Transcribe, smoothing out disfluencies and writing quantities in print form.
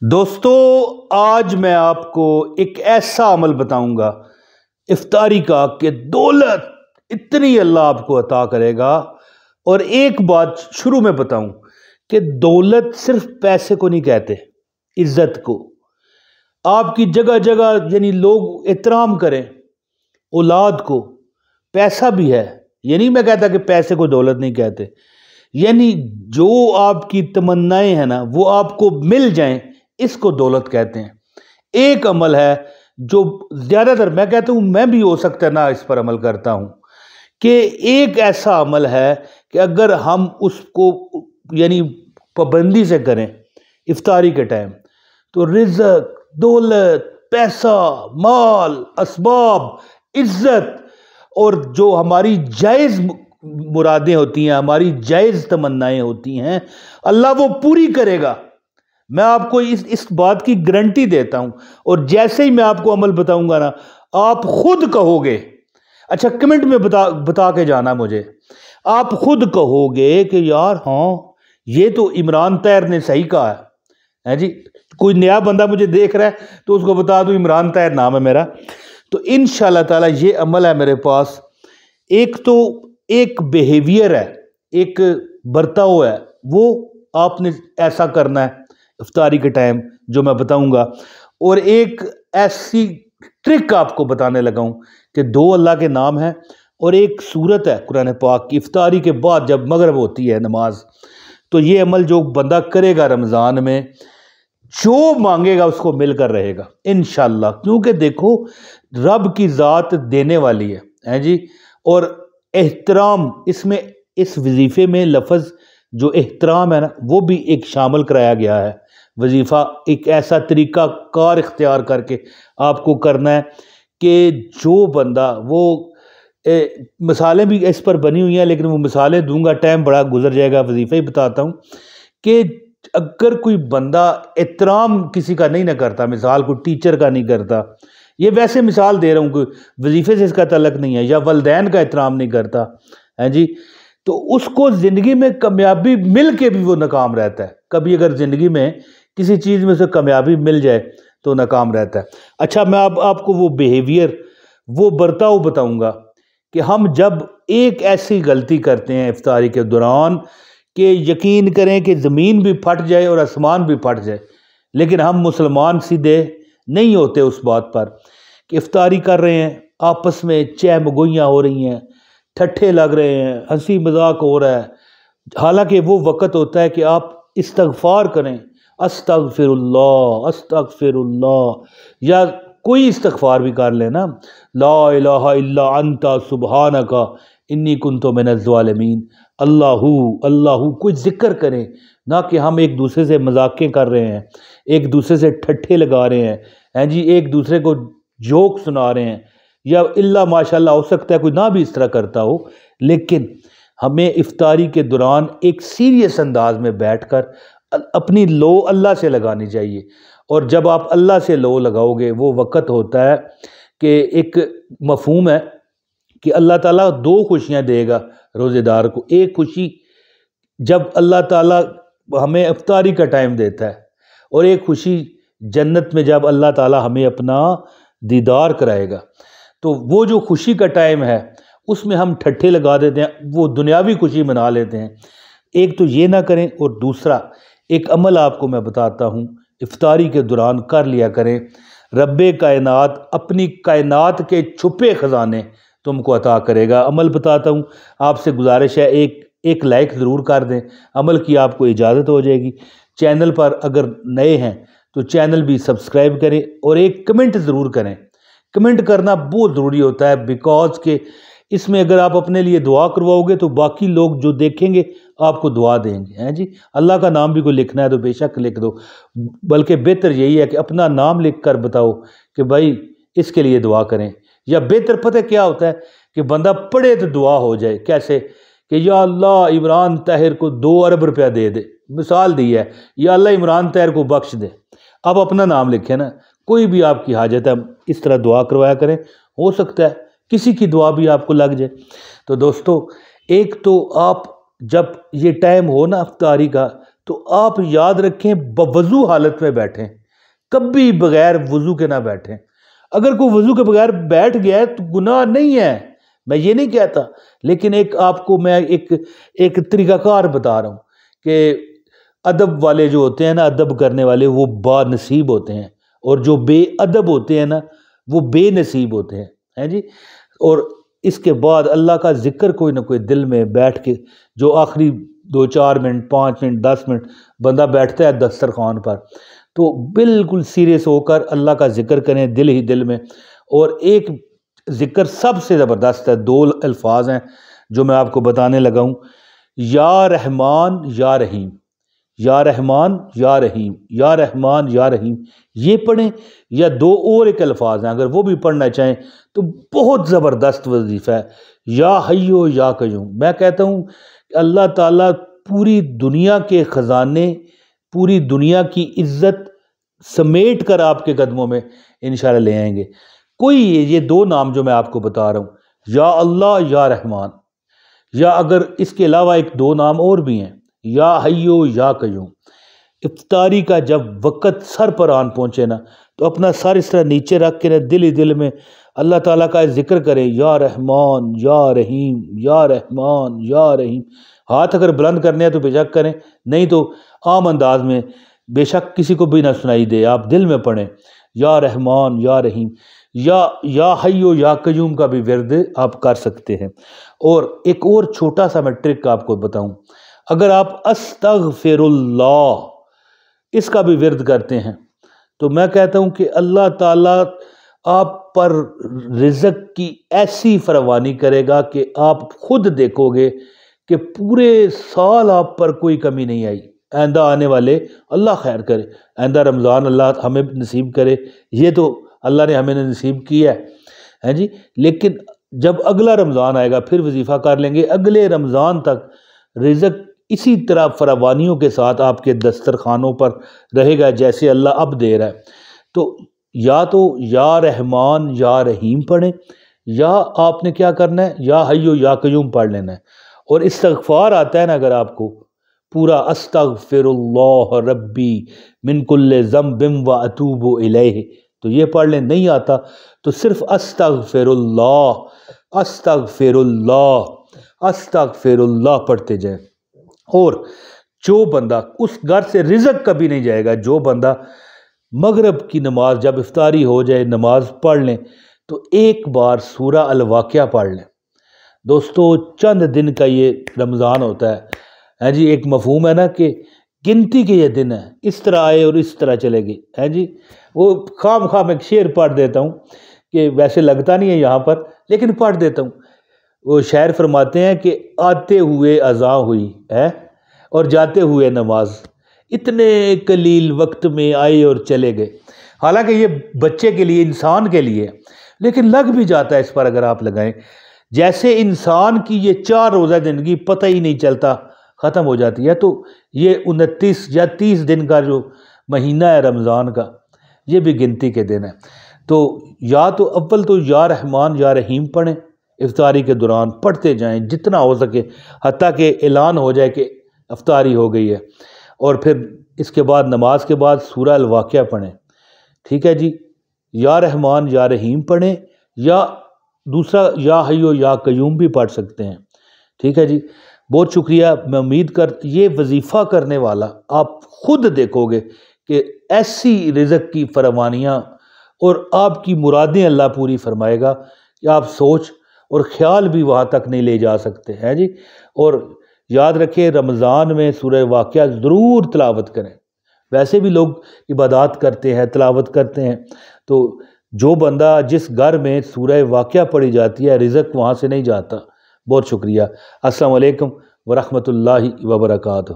دوستو، آج میں آپ کو ایک ایسا عمل بتاؤں گا افطاری کا کہ دولت اتنی اللہ آپ کو عطا کرے گا۔ اور ایک بات شروع میں بتاؤں کہ دولت صرف پیسے کو نہیں کہتے، عزت کو۔ آپ کی جگہ جگہ یعنی لوگ احترام کریں اولاد کو، پیسہ بھی ہے، یہ نہیں میں کہتا کہ پیسے کو دولت نہیں کہتے، یعنی جو آپ کی تمنائیں ہیں نا وہ آپ کو مل جائیں، اس کو دولت کہتے ہیں۔ ایک عمل ہے جو زیادہ تر میں کہتا ہوں، میں بھی ہو سکتا ہے نہ اس پر عمل کرتا ہوں، کہ ایک ایسا عمل ہے کہ اگر ہم اس کو یعنی پابندی سے کریں افطاری کے ٹائم، تو رزق، دولت، پیسہ، مال، اسباب، عزت اور جو ہماری جائز مرادیں ہوتی ہیں، ہماری جائز تمنائیں ہوتی ہیں، اللہ وہ پوری کرے گا۔ میں آپ کو اس بات کی گارنٹی دیتا ہوں، اور جیسے ہی میں آپ کو عمل بتاؤں گا نا، آپ خود کہو گے، اچھا کمنٹ میں بتا کے جانا مجھے، آپ خود کہو گے کہ یار ہاں یہ تو عمران طاہر نے صحیح کہا ہے جی۔ کوئی نیا بندہ مجھے دیکھ رہا ہے تو اس کو بتا دوں عمران طاہر نام ہے میرا۔ تو انشاءاللہ تعالی یہ عمل ہے میرے پاس۔ ایک تو ایک بیہیویئر ہے، ایک برتاؤ ہے، وہ آپ نے ایسا کرنا ہے افطاری کے ٹائم جو میں بتاؤں گا، اور ایک ایسی ٹرک آپ کو بتانے لگا ہوں کہ دو اللہ کے نام ہیں، اور ایک سورت ہے قرآن پاک کی، افطاری کے بعد جب مغرب ہوتی ہے نماز، تو یہ عمل جو بندہ کرے گا رمضان میں، جو مانگے گا اس کو مل کر رہے گا انشاءاللہ۔ کیونکہ دیکھو رب کی ذات دینے والی ہے جی، اور احترام اس وظیفے میں لفظ جو احترام ہے نا وہ بھی ایک شامل کرایا گیا ہے۔ وظیفہ ایک ایسا طریقہ کار اختیار کر کے آپ کو کرنا ہے کہ جو بندہ وہ مثالیں بھی اس پر بنی ہوئی ہیں، لیکن وہ مثالیں دوں گا ٹائم بڑا گزر جائے گا، وظیفہ ہی بتاتا ہوں کہ اگر کوئی بندہ احترام کسی کا نہیں نہ کرتا، مثال کوئی ٹیچر کا نہیں کرتا، یہ ویسے مثال دے رہا ہوں، کوئی وظیفے سے اس کا تعلق نہیں ہے، یا والدین کا احترام نہیں کرتا ہے جی، تو اس کو زندگی میں کامیابی مل کے بھی وہ ناکام رہتا ہے۔ کبھی اگر زندگی میں کسی چیز میں سے کامیابی مل جائے تو ناکام رہتا ہے۔ اچھا میں آپ کو وہ بیہیویئر، وہ برتاؤ بتاؤں گا کہ ہم جب ایک ایسی غلطی کرتے ہیں افطاری کے دوران کہ یقین کریں کہ زمین بھی پھٹ جائے اور آسمان بھی پھٹ جائے، لیکن ہم مسلمان سیدھے نہیں ہوتے اس بات پر کہ افطاری کر رہے ہیں، آپس میں چہ مگوئیاں ہو رہی ہیں، ٹھٹھے لگ رہے ہیں، ہنسی مذاق ہو رہا ہے، حالانکہ وہ وقت ہوتا ہے کہ آپ استغفار کریں، استغفر اللہ، استغفر اللہ، یا کوئی استغفار بھی کر لیں نا، لا الہ الا انت سبحانک انی کنت من الظالمین، اللہ کوئی ذکر کریں، نہ کہ ہم ایک دوسرے سے مذاقیں کر رہے ہیں، ایک دوسرے سے ٹھٹھے لگا رہے ہیں جی، ایک دوسرے کو جوک سنا رہے ہیں، یا اللہ ماشاءاللہ ہو سکتا ہے کوئی نہ بھی اس طرح کرتا ہو، لیکن ہمیں افطاری کے دوران ایک سیریس انداز میں بیٹھ کر اپنی لو اللہ سے لگانی چاہیے۔ اور جب آپ اللہ سے لو لگاؤ گے، وہ وقت ہوتا ہے کہ ایک مفہوم ہے کہ اللہ تعالیٰ دو خوشیاں دے گا روزے دار کو۔ ایک خوشی جب اللہ تعالیٰ ہمیں افطاری کا ٹائم دیتا ہے، اور ایک خوشی جنت میں جب اللہ تعالیٰ ہمیں اپنا دیدار کرائے گا۔ تو وہ جو خوشی کا ٹائم ہے اس میں ہم ٹھٹھے لگا دیتے ہیں، وہ دنیاوی خوشی منا لیتے ہیں۔ ایک تو یہ نہ کریں، اور دوسرا ایک عمل آپ کو میں بتاتا ہوں، افطاری کے دوران کر لیا کریں، رب کائنات اپنی کائنات کے چھپے خزانے تم کو عطا کرے گا۔ عمل بتاتا ہوں، آپ سے گزارش ہے ایک لائک ضرور کر دیں، عمل کی آپ کو اجازت ہو جائے گی۔ چینل پر اگر نئے ہیں تو چینل بھی سبسکرائب کریں، اور ایک کمنٹ ضرور کریں۔ کمنٹ کرنا بہت ضروری ہوتا ہے، بیکاز کہ اس میں اگر آپ اپنے لیے دعا کرواؤ گے تو باقی لوگ جو دیکھیں گے آپ کو دعا دیں گے ہیں جی۔ اللہ کا نام بھی کوئی لکھنا ہے تو بے شک لکھ دو، بلکہ بہتر یہی ہے کہ اپنا نام لکھ کر بتاؤ کہ بھائی اس کے لیے دعا کریں، یا بہتر پتہ کیا ہوتا ہے کہ بندہ پڑھے تو دعا ہو جائے۔ کیسے کہ یا اللہ عمران طاہر کو 2 ارب روپیہ دے دے، مثال دی ہے، یا اللہ عمران طاہر کو بخش دے۔ آپ اپنا نام لکھیں نا، کوئی بھی آپ کی حاجت ہے اس طرح دعا کروایا کریں، ہو سکتا ہے کسی کی دعا بھی آپ کو لگ جائے۔ تو دوستو، ایک تو آپ جب یہ ٹائم ہو نا افطاری کا، تو آپ یاد رکھیں بوضو حالت میں بیٹھیں، کبھی بغیر وضو کے نہ بیٹھیں۔ اگر کوئی وضو کے بغیر بیٹھ گیا ہے تو گناہ نہیں ہے، میں یہ نہیں کہتا، لیکن آپ کو میں ایک طریقہ کار بتا رہا ہوں کہ ادب والے جو ہوتے ہیں نا، ادب کرنے والے، وہ با نصیب ہوتے ہیں، اور جو بے ادب ہوتے ہیں نا وہ بے نصیب ہوتے ہیں جی۔ اور اس کے بعد اللہ کا ذکر کوئی نہ کوئی دل میں بیٹھ کے، جو آخری 2-4 منٹ 5 منٹ 10 منٹ بندہ بیٹھتا ہے دسترخوان پر، تو بالکل سیریس ہو کر اللہ کا ذکر کریں دل ہی دل میں۔ اور ایک ذکر سب سے زبردست ہے، 2 الفاظ ہیں جو میں آپ کو بتانے لگا ہوں، یا رحمان یا رحیم، یا رحمان یا رحیم، یا رحمان یا رحیم، یہ پڑھیں، یا 2 اور ایک الفاظ ہیں اگر وہ بھی پڑھنا چاہیں تو بہت زبردست وظیفہ ہے، یا حیو یا قیوم۔ میں کہتا ہوں کہ اللہ تعالیٰ پوری دنیا کے خزانے، پوری دنیا کی عزت سمیٹ کر آپ کے قدموں میں انشاءاللہ لے آئیں گے۔ کوئی یہ 2 نام جو میں آپ کو بتا رہا ہوں، یا اللہ یا رحمان، یا اگر اس کے علاوہ 2 نام اور بھی ہیں، یا حیو یا قیوم۔ افطاری کا جب وقت سر پر آن پہنچے نا تو اپنا سر اس طرح نیچے رکھ کے دل ہی دل میں اللہ تعالیٰ کا ذکر کریں، یا رحمان یا رحیم، یا رحمان یا رحیم۔ ہاتھ اگر بلند کرنے ہیں تو بے شک کریں، نہیں تو عام انداز میں بے شک کسی کو بھی نہ سنائی دے، آپ دل میں پڑھیں یا رحمان یا رحیم۔ یا حیو یا قیوم کا بھی ورد آپ کر سکتے ہیں۔ اور ایک اور چھوٹا سا میں ٹرک آپ کو بتاؤں، اگر آپ استغفر اللہ اس کا بھی ورد کرتے ہیں تو میں کہتا ہوں کہ اللہ تعالیٰ آپ پر رزق کی ایسی فراوانی کرے گا کہ آپ خود دیکھو گے کہ پورے سال آپ پر کوئی کمی نہیں آئی۔ آئندہ آنے والے اللہ خیر کرے، آئندہ رمضان اللہ ہمیں نصیب کرے، یہ تو اللہ نے ہمیں نصیب کیا ہے جی، لیکن جب اگلا رمضان آئے گا پھر وظیفہ کر لیں گے، اگلے رمضان تک رزق اسی طرح فراوانیوں کے ساتھ آپ کے دسترخوانوں پر رہے گا جیسے اللہ اب دے رہا ہے۔ تو یا رحمان یا رحیم پڑھیں، یا آپ نے کیا کرنا ہے، یا حیو یا قیوم پڑھ لینا ہے۔ اور استغفار آتا ہے نا اگر آپ کو پورا، استغفر اللہ ربی من کل ذنب و اتوب الیہ، تو یہ پڑھ لیں۔ نہیں آتا تو صرف استغفر اللہ استغفر اللہ استغفر اللہ پڑھتے جائیں۔ اور جو بندہ اس گھر سے رزق کبھی نہیں جائے گا، جو بندہ مغرب کی نماز جب افطاری ہو جائے نماز پڑھ لیں تو ایک بار سورہ الواقعہ پڑھ لیں۔ دوستو چند دن کا یہ رمضان ہوتا ہے جی، ایک مفہوم ہے نا کہ گنتی کے یہ دن ہے، اس طرح آئے اور اس طرح چلے گئے ہے جی۔ وہ خواہ میں ایک شعر پڑھ دیتا ہوں کہ ویسے لگتا نہیں ہے یہاں پر لیکن پڑھ دیتا ہوں۔ وہ شاعر فرماتے ہیں کہ آتے ہوئے اذاں ہوئی ہے اور جاتے ہوئے نماز، اتنے قلیل وقت میں آئے اور چلے گئے۔ حالانکہ یہ بچے کے لیے، انسان کے لیے، لیکن لگ بھی جاتا ہے اس پر اگر آپ لگائیں، جیسے انسان کی یہ 4 روزہ زندگی پتہ ہی نہیں چلتا ختم ہو جاتی ہے، تو یہ 29 یا 30 دن کا جو مہینہ ہے رمضان کا، یہ بھی گنتی کے دن ہے۔ تو یا تو اول تو یا رحمان یا رحیم پڑھیں، افطاری کے دوران پڑھتے جائیں جتنا ہو سکے، حتیٰ کہ اعلان ہو جائے کہ افطاری ہو گئی ہے۔ اور پھر اس کے بعد نماز کے بعد سورہ الواقعہ پڑھیں، ٹھیک ہے جی۔ یا رحمان یا رحیم پڑھیں، یا دوسرا یا حیو یا قیوم بھی پڑھ سکتے ہیں، ٹھیک ہے جی۔ بہت شکریہ، میں امید یہ وظیفہ کرنے والا آپ خود دیکھو گے کہ ایسی رزق کی فراوانیاں اور آپ کی مرادیں اللہ پوری فرمائے گا کہ آپ سوچ اور خیال بھی وہاں تک نہیں لے جا سکتے ہیں جی۔ اور یاد رکھیں رمضان میں سورہ واقعہ ضرور تلاوت کریں، ویسے بھی لوگ عبادات کرتے ہیں، تلاوت کرتے ہیں، تو جو بندہ جس گھر میں سورہ واقعہ پڑھی جاتی ہے رزق وہاں سے نہیں جاتا۔ بہت شکریہ، السلام علیکم ورحمۃ اللہ وبرکاتہ۔